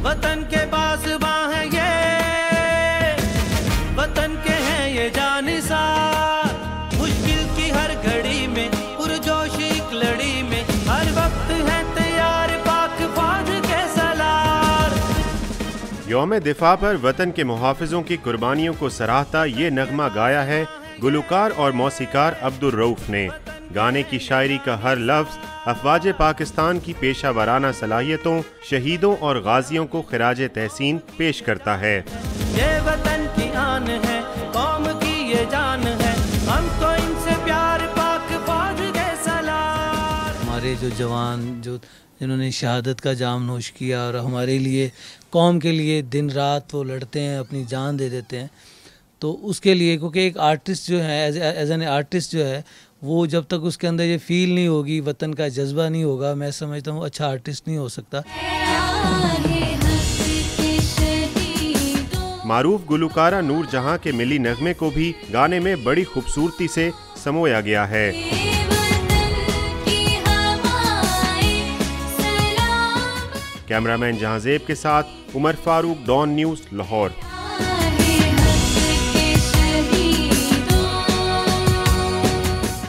वतन के बाज़बां हैं ये, वतन के हैं ये जानिसार, मुश्किल की हर घड़ी में पुरजोश एक लड़ी में हर वक्त है तैयार पाक फौज के सलार। यौम दिफा पर वतन के मुहाफिजों की कुर्बानियों को सराहता ये नगमा गाया है गुलकार और मौसीकार अब्दुल रऊफ ने। गाने की शायरी का हर लफ्ज़ अफवाज पाकिस्तान की पेशा वराना सलाहियतों, शहीदों और गाजियों को खिराज तहसीन पेश करता है। ये वतन की आन है, कौम की ये जान है, हमको इनसे प्यार पाक फौज के सलार। हमारे जो जवान जिन्होंने शहादत का जाम नोश किया और हमारे लिए, कौम के लिए दिन रात वो लड़ते हैं, अपनी जान दे देते हैं, तो उसके लिए, क्योंकि एक आर्टिस्ट जो है एज एन आर्टिस्ट जो है, वो जब तक उसके अंदर ये फील नहीं होगी, वतन का जज्बा नहीं होगा, मैं समझता हूँ अच्छा आर्टिस्ट नहीं हो सकता। मारूफ गुलकारा नूर जहां के मिली नगमे को भी गाने में बड़ी खूबसूरती से समोया गया है। कैमरामैन जहांजेब के साथ उमर फारूक, डॉन न्यूज़, लाहौर।